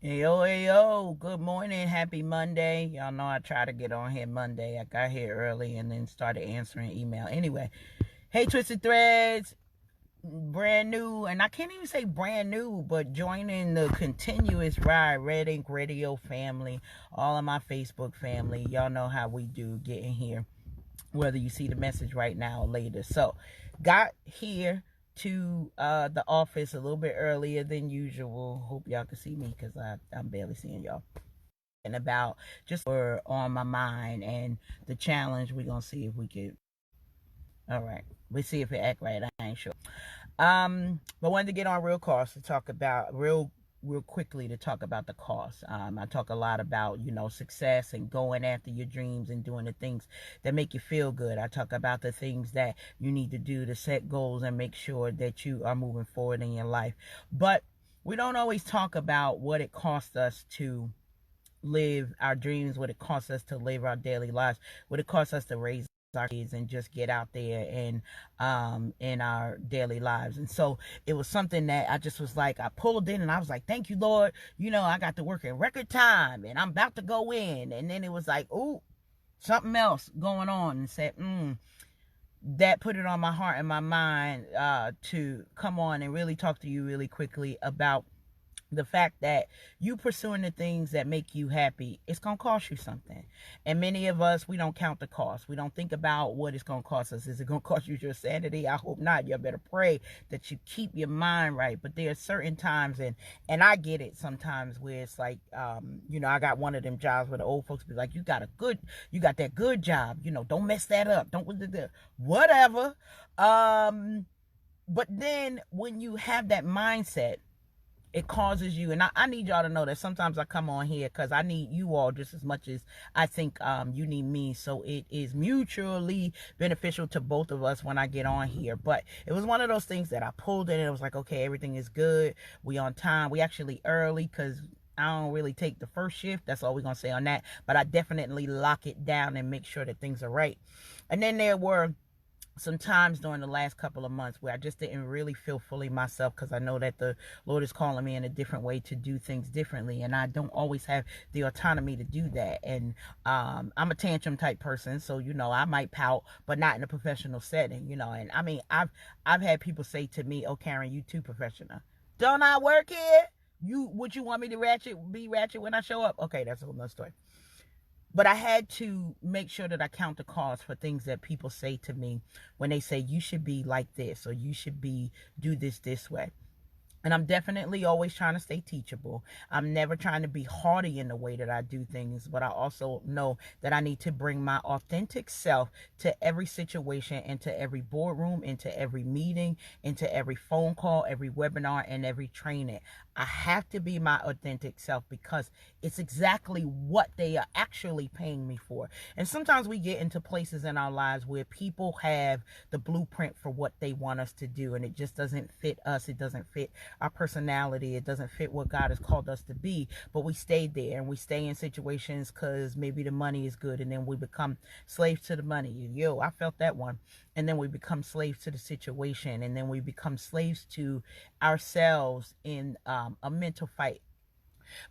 Yo, good morning, happy Monday. Y'all know I try to get on here Monday. I got here early and then started answering email. Anyway, hey, Twisted Threads, brand new, and I can't even say brand new, but joining the continuous ride, Red Ink Radio family, all of my Facebook family. Y'all know how we do getting here, whether you see the message right now or later. So, got here to the office a little bit earlier than usual. Hope y'all can see me because I'm barely seeing y'all. And about just were on my mind and the challenge. We're gonna see if we could. All right, we see if it act right. I ain't sure. But wanted to get on real cost to talk about real quickly to talk about the cost. I talk a lot about, success and going after your dreams and doing the things that make you feel good. I talk about the things that you need to do to set goals and make sure that you are moving forward in your life. But we don't always talk about what it costs us to live our dreams, what it costs us to live our daily lives, what it costs us to raise our kids and just get out there and in our daily lives. And so it was something that I just was like, I pulled in and I was like, thank you, Lord. I got to work in record time and I'm about to go in. And then it was like, ooh, something else going on, and said, that put it on my heart and my mind to come on and really talk to you really quickly about the fact that you pursuing the things that make you happy, it's going to cost you something. And many of us, we don't count the cost. We don't think about what it's going to cost us. Is it going to cost you your sanity? I hope not. You better pray that you keep your mind right. But there are certain times, and I get it sometimes, where it's like, I got one of them jobs where the old folks be like, you got that good job. Don't mess that up. Don't, whatever. But then when you have that mindset, it causes you, and I need y'all to know that sometimes I come on here because I need you all just as much as I think you need me. So it is mutually beneficial to both of us when I get on here. But it was one of those things that I pulled in and it was like, okay, everything is good. We on time. We actually early because I don't really take the first shift. That's all we're going to say on that. But I definitely lock it down and make sure that things are right. And then there were some times during the last couple of months where I just didn't really feel fully myself, because I know that the Lord is calling me in a different way to do things differently, and I don't always have the autonomy to do that. And I'm a tantrum type person, so I might pout, but not in a professional setting. And I mean, I've had people say to me, "Oh, Karen, you too professional. Don't I work here? Would you want me to be ratchet when I show up?" Okay, that's a whole nother story. But I had to make sure that I count the cost for things that people say to me when they say, you should be like this, or you should do this way. And I'm definitely always trying to stay teachable. I'm never trying to be haughty in the way that I do things, but I also know that I need to bring my authentic self to every situation, into every boardroom, into every meeting, into every phone call, every webinar, and every training. I have to be my authentic self because it's exactly what they are actually paying me for. And sometimes we get into places in our lives where people have the blueprint for what they want us to do, and it just doesn't fit us. It doesn't fit our personality. It doesn't fit what God has called us to be. But we stay there, and we stay in situations because maybe the money is good, and then we become slaves to the money. I felt that one. And then we become slaves to the situation, and then we become slaves to ourselves in a mental fight.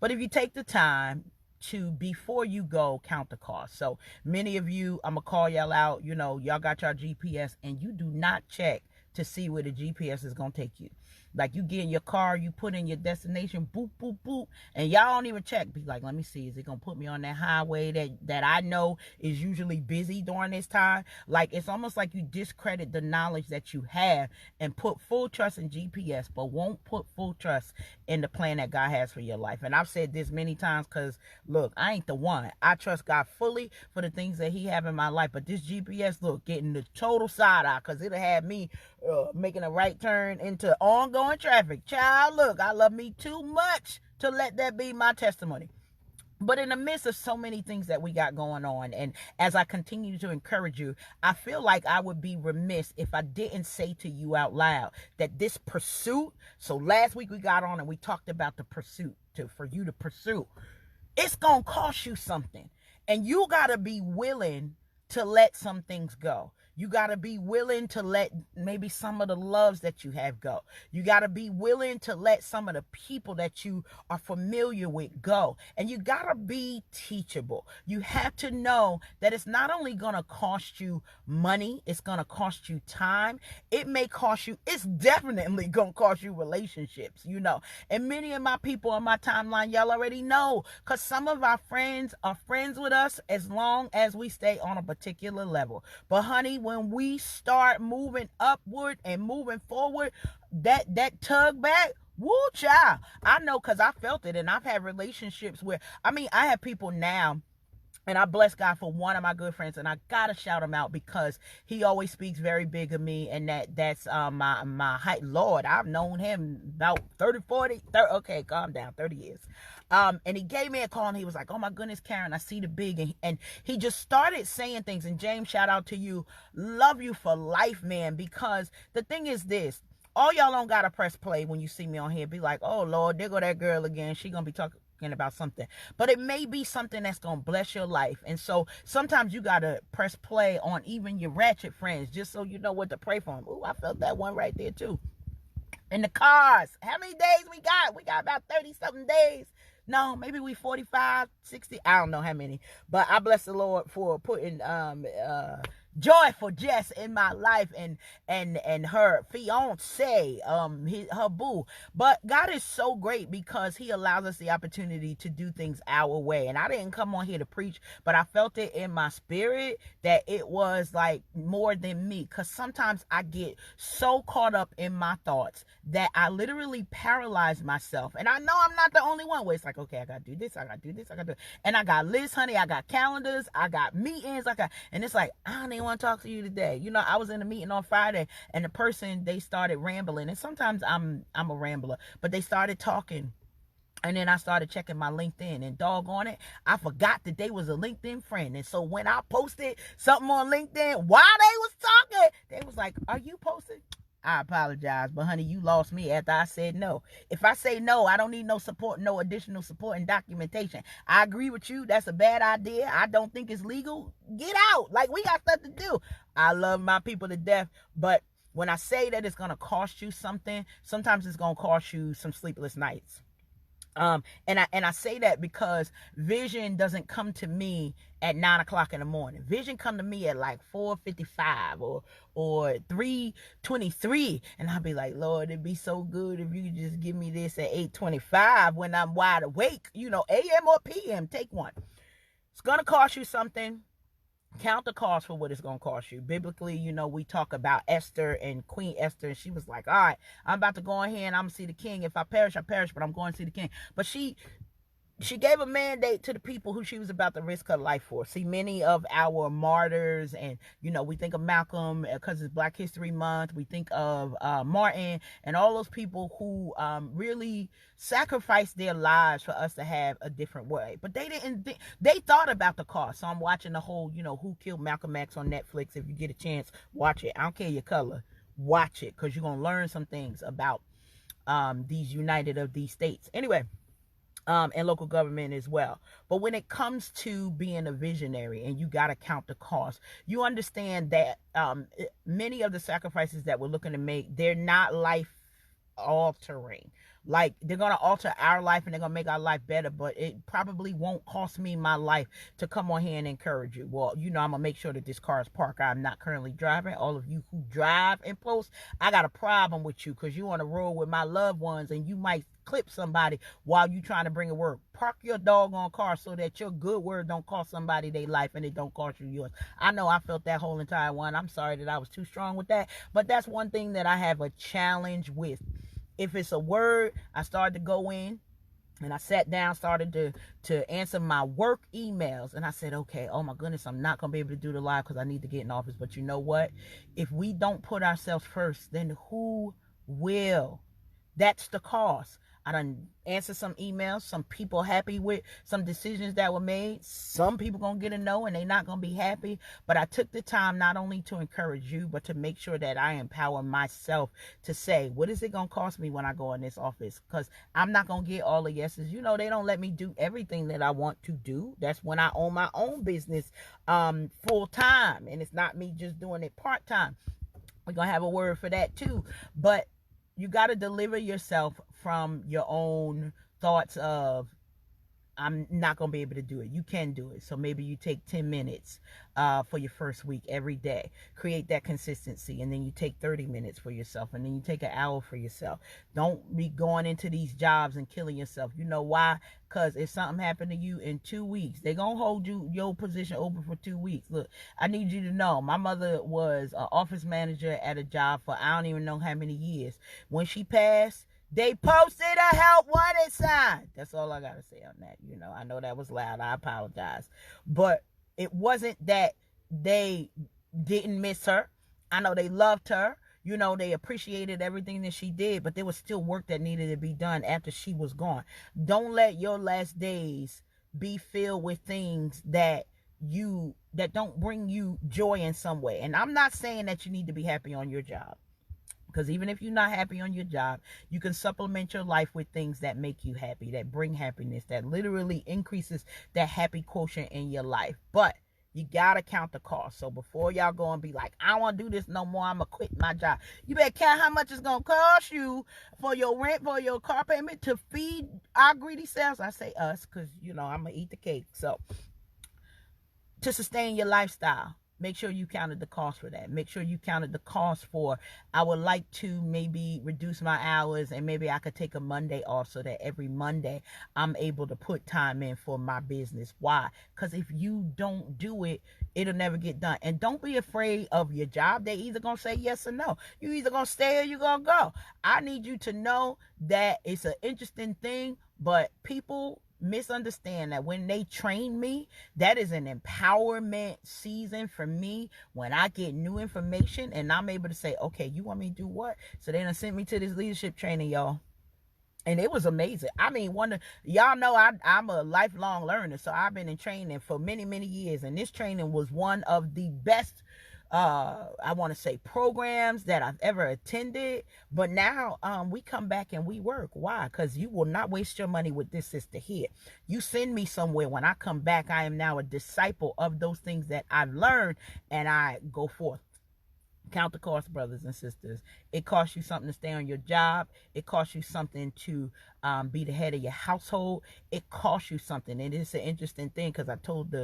But if you take the time to, before you go, count the cost. So many of you, I'm gonna call y'all out, y'all got your GPS and you do not check to see where the GPS is gonna take you. Like, you get in your car, you put in your destination, boop, boop, boop, and y'all don't even check. Be like, let me see, is it gonna put me on that highway that I know is usually busy during this time? Like, it's almost like you discredit the knowledge that you have and put full trust in GPS, but won't put full trust in the plan that God has for your life. And I've said this many times because, look, I ain't the one. I trust God fully for the things that he have in my life, but this GPS, look, getting the total side eye, because it'll have me making a right turn into ongoing traffic. Child, look, I love me too much to let that be my testimony. But in the midst of so many things that we got going on, and as I continue to encourage you, I feel like I would be remiss if I didn't say to you out loud that this pursuit, so last week we got on and we talked about the pursuit, for you to pursue, it's going to cost you something. And you got to be willing to let some things go. You got to be willing to let maybe some of the loves that you have go. You got to be willing to let some of the people that you are familiar with go. And you got to be teachable. You have to know that it's not only going to cost you money, it's going to cost you time. It may cost you, it's definitely going to cost you relationships, you know. And many of my people on my timeline, y'all already know, because some of our friends are friends with us as long as we stay on a particular level. But honey, when we start moving upward and moving forward, that tug back, woo child. I know, because I felt it, and I've had relationships where, I have people now, and I bless God for one of my good friends, and I gotta shout him out because he always speaks very big of me, and that's my height. Lord, I've known him about 30, okay, calm down, 30 years. And he gave me a call, and he was like, oh my goodness, Karen, I see the big, and he just started saying things. And James, shout out to you. Love you for life, man, because the thing is this. All y'all don't gotta press play when you see me on here. Be like, oh Lord, there go that girl again. She gonna be talking about something, but it may be something that's gonna bless your life. And so sometimes you gotta press play on even your ratchet friends, just so you know what to pray for them. Ooh, I felt that one right there too. In the cars, how many days we got about 30 something days. No, maybe we 45, 60, I don't know how many, but I bless the Lord for putting joyful Jess in my life, and her fiance, her boo. But God is so great because he allows us the opportunity to do things our way. And I didn't come on here to preach, but I felt it in my spirit that it was like more than me, because sometimes I get so caught up in my thoughts that I literally paralyze myself. And I know I'm not the only one where it's like, okay, I gotta do this, I gotta do this, I gotta do it. And I got lists, honey, I got calendars, I got meetings, and it's like, I don't even want to talk to you today. You know, I was in a meeting on Friday, and the person, they started rambling, and sometimes I'm a rambler, but they started talking. And then I started checking my LinkedIn, and doggone it, I forgot that they was a LinkedIn friend. And so when I posted something on LinkedIn while they was talking, they was like, are you posting? I apologize, but honey, you lost me after I said no. If I say no, I don't need no support, no additional support and documentation. I agree with you. That's a bad idea. I don't think it's legal. Get out. Like, we got stuff to do. I love my people to death, but when I say that it's going to cost you something, sometimes it's going to cost you some sleepless nights. And I say that because vision doesn't come to me at 9 o'clock in the morning. Vision come to me at like 4:55 or 3:23, and I'll be like, Lord, it'd be so good if you could just give me this at 8:25 when I'm wide awake, you know, AM or PM. Take one. It's gonna cost you something. Count the cost for what it's going to cost you. Biblically, you know, we talk about Esther and Queen Esther, and she was like, all right, I'm about to go in here and I'm going to see the king. If I perish, I perish, but I'm going to see the king. But she gave a mandate to the people who she was about to risk her life for. See, many of our martyrs, and, you know, we think of Malcolm because it's Black History Month. We think of Martin and all those people who really sacrificed their lives for us to have a different way. But they didn't, they thought about the cost. So I'm watching the whole, you know, Who Killed Malcolm X on Netflix. If you get a chance, watch it. I don't care your color. Watch it, because you're going to learn some things about these United of these states. Anyway. And local government as well. But when it comes to being a visionary, and you got to count the cost, you understand that many of the sacrifices that we're looking to make, they're not life altering. Like, they're going to alter our life and they're going to make our life better, but it probably won't cost me my life to come on here and encourage you. Well, you know, I'm going to make sure that this car is parked. I'm not currently driving. All of you who drive and post, I got a problem with you, because you on a road with my loved ones and you might clip somebody while you trying to bring a word. Park your doggone car so that your good word don't cost somebody their life and it don't cost you yours. I know I felt that whole entire one. I'm sorry that I was too strong with that, but that's one thing that I have a challenge with. If it's a word, I started to go in and I sat down, started to answer my work emails, and I said, okay, oh my goodness, I'm not going to be able to do the live because I need to get in office. But you know what? If we don't put ourselves first, then who will? That's the cost. I done answered some emails. Some people happy with some decisions that were made. Some people gonna get a no and they not gonna be happy. But I took the time not only to encourage you, but to make sure that I empower myself to say, what is it gonna cost me when I go in this office? Because I'm not gonna get all the yeses. You know, they don't let me do everything that I want to do. That's when I own my own business full time, and it's not me just doing it part time. We're gonna have a word for that too. But you got to deliver yourself from your own thoughts of, I'm not going to be able to do it. You can do it. So maybe you take 10 minutes for your first week every day. Create that consistency. And then you take 30 minutes for yourself. And then you take an hour for yourself. Don't be going into these jobs and killing yourself. You know why? Because if something happened to you in 2 weeks, they're going to hold your position open for 2 weeks. Look, I need you to know, my mother was an office manager at a job for I don't even know how many years. When she passed, they posted a help wanted sign. That's all I got to say on that. You know, I know that was loud. I apologize. But it wasn't that they didn't miss her. I know they loved her. You know, they appreciated everything that she did, but there was still work that needed to be done after she was gone. Don't let your last days be filled with things that don't bring you joy in some way. And I'm not saying that you need to be happy on your job. Because even if you're not happy on your job, you can supplement your life with things that make you happy, that bring happiness, that literally increases that happy quotient in your life. But you got to count the cost. So before y'all go and be like, I don't want to do this no more, I'm going to quit my job. You better count how much it's going to cost you for your rent, for your car payment, to feed our greedy selves. I say us because, you know, I'm going to eat the cake. So to sustain your lifestyle, make sure you counted the cost for that. Make sure you counted the cost for, I would like to maybe reduce my hours and maybe I could take a Monday off so that every Monday I'm able to put time in for my business. Why? Because if you don't do it, it'll never get done. And don't be afraid of your job. They either going to say yes or no. You either going to stay or you going to go. I need you to know that it's an interesting thing, but people misunderstand that when they train me, that is an empowerment season for me. When I get new information and I'm able to say, okay, you want me to do what? So they done sent me to this leadership training, y'all. And it was amazing. I mean, y'all know I'm a lifelong learner, so I've been in training for many, many years. And this training was one of the best I want to say programs that I've ever attended. But now we come back and we work. Why? Because you will not waste your money with this sister here. You send me somewhere. When I come back, I am now a disciple of those things that I've learned, and I go forth. Count the cost, brothers and sisters. It costs you something to stay on your job. It costs you something to be the head of your household. It costs you something. And it's an interesting thing because I told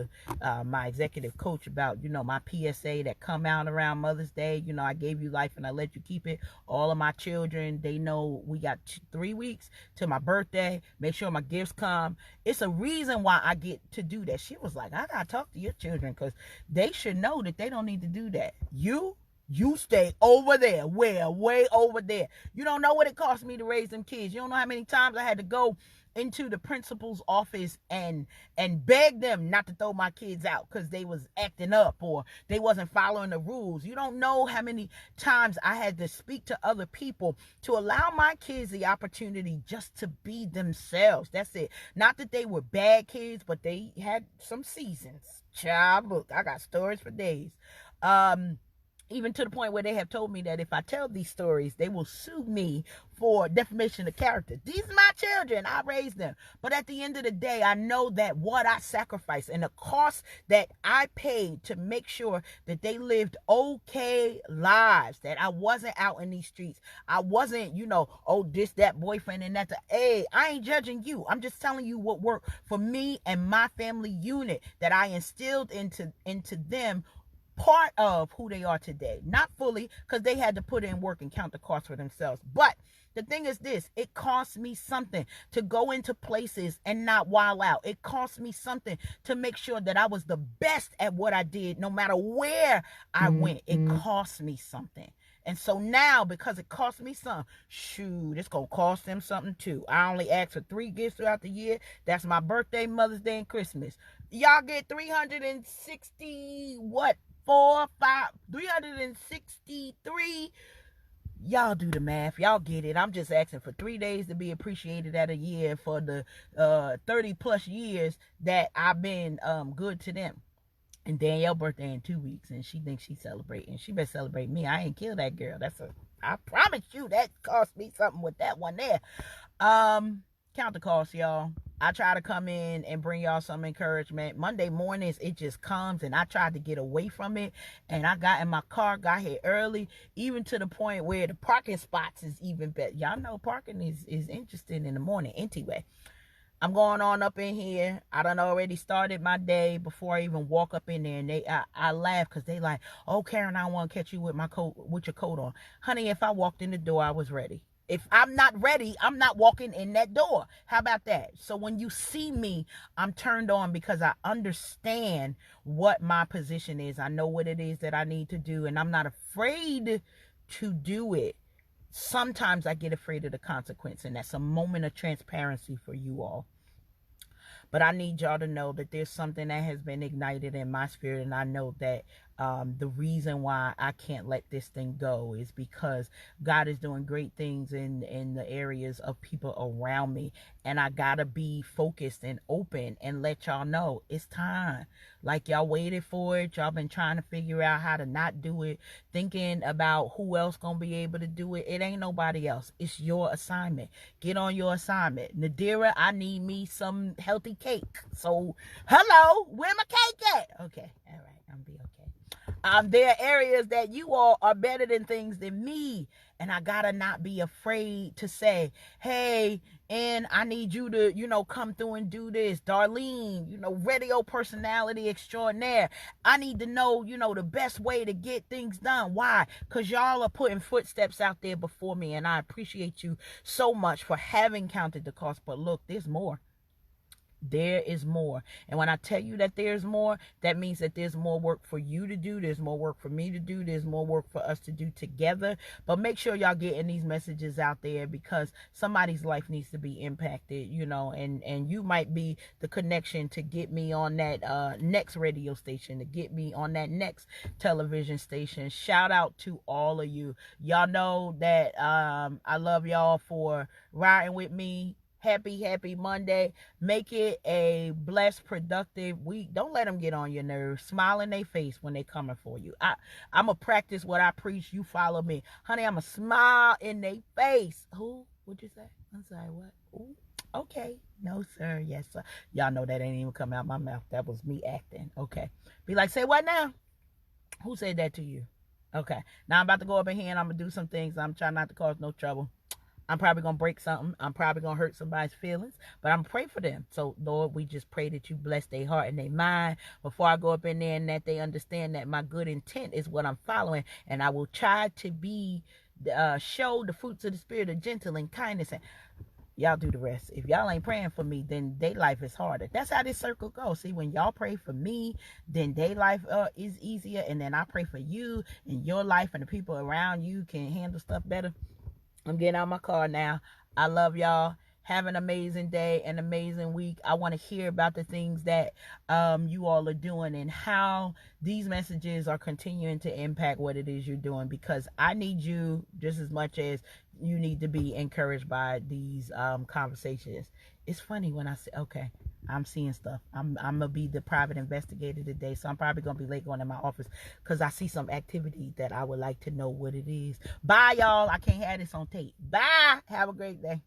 my executive coach about, you know, my PSA that come out around Mother's Day. You know, I gave you life and I let you keep it. All of my children, they know we got 3 weeks to my birthday. Make sure my gifts come. It's a reason why I get to do that. She was like, I got to talk to your children because they should know that they don't need to do that. You stay over there. Where? Way over there. You don't know what it cost me to raise them kids. You don't know how many times I had to go into the principal's office and beg them not to throw my kids out because they was acting up or they wasn't following the rules. You don't know how many times I had to speak to other people to allow my kids the opportunity just to be themselves. That's it. Not that they were bad kids, but they had some seasons. Child, look, I got stories for days. Even to the point where they have told me that if I tell these stories, they will sue me for defamation of character. These are my children. I raised them. But at the end of the day, I know that what I sacrificed and the cost that I paid to make sure that they lived okay lives, that I wasn't out in these streets. I wasn't, you know, oh, this, that boyfriend and that. Hey, I ain't judging you. I'm just telling you what worked for me and my family unit that I instilled into them, part of who they are today. Not fully, because they had to put in work and count the cost for themselves. But the thing is this, it cost me something to go into places and not wild out. It cost me something to make sure that I was the best at what I did, no matter where I went. It cost me something. And so now, because it cost me something, shoot, it's going to cost them something too. I only ask for 3 gifts throughout the year. That's my birthday, Mother's Day, and Christmas. Y'all get 363 Y'all do the math. Y'all get it. I'm just asking for 3 days to be appreciated at a year for the 30 plus years that I've been good to them. And Danielle's birthday in 2 weeks, and she thinks she's celebrating. She better celebrate me. I ain't kill that girl. I promise you that cost me something with that one there. Count the cost, y'all. I try to come in and bring y'all some encouragement. Monday mornings, it just comes, and I tried to get away from it. And I got in my car, got here early, even to the point where the parking spots is even better. Y'all know parking is interesting in the morning anyway. I'm going on up in here. I done already started my day before I even walk up in there. And I laugh because they like, oh, Karen, I don't want to catch you with my coat, with your coat on. Honey, if I walked in the door, I was ready. If I'm not ready, I'm not walking in that door. How about that? So when you see me, I'm turned on because I understand what my position is. I know what it is that I need to do, and I'm not afraid to do it. Sometimes I get afraid of the consequence, and that's a moment of transparency for you all. But I need y'all to know that there's something that has been ignited in my spirit, and I know that the reason why I can't let this thing go is because God is doing great things in the areas of people around me, and I gotta be focused and open and let y'all know it's time. Like, y'all waited for it. Y'all been trying to figure out how to not do it, thinking about who else gonna be able to do it. It ain't nobody else. It's your assignment. Get on your assignment. Nadira, I need me some healthy cake. So, hello, where my cake at? Okay, all right, I'm be okay. There are areas that you all are better than things than me, and I gotta not be afraid to say, hey, and I need you to, come through and do this. Darlene, radio personality extraordinaire. I need to know, the best way to get things done. Why? Because y'all are putting footsteps out there before me, and I appreciate you so much for having counted the cost. But look, there's more. There is more. And when I tell you that there's more, that means that there's more work for you to do. There's more work for me to do. There's more work for us to do together. But make sure y'all getting these messages out there, because somebody's life needs to be impacted, and you might be the connection to get me on that next radio station, to get me on that next television station. Shout out to all of you. Y'all know that I love y'all for riding with me. Happy Monday. Make it a blessed, productive week. Don't let them get on your nerves. Smile in their face when they coming for you. I'm going to practice what I preach. You follow me. Honey, I'm going to smile in their face. Who? What'd you say? I'm sorry, what? Ooh, okay. No, sir. Yes, sir. Y'all know that ain't even coming out my mouth. That was me acting. Okay. Be like, say what now? Who said that to you? Okay. Now I'm about to go up in here and I'm going to do some things. I'm trying not to cause no trouble. I'm probably going to break something. I'm probably going to hurt somebody's feelings. But I'm praying for them. So, Lord, we just pray that you bless their heart and their mind before I go up in there, and that they understand that my good intent is what I'm following. And I will try to show the fruits of the spirit of gentle and kindness. And y'all do the rest. If y'all ain't praying for me, then their life is harder. That's how this circle goes. See, when y'all pray for me, then their life is easier. And then I pray for you, and your life and the people around you can handle stuff better. I'm getting out of my car now. I love y'all. Have an amazing day, an amazing week. I want to hear about the things that you all are doing and how these messages are continuing to impact what it is you're doing, because I need you just as much as you need to be encouraged by these conversations. It's funny when I say, okay, I'm seeing stuff. I'm going to be the private investigator today, so I'm probably going to be late going to my office because I see some activity that I would like to know what it is. Bye, y'all. I can't have this on tape. Bye. Have a great day.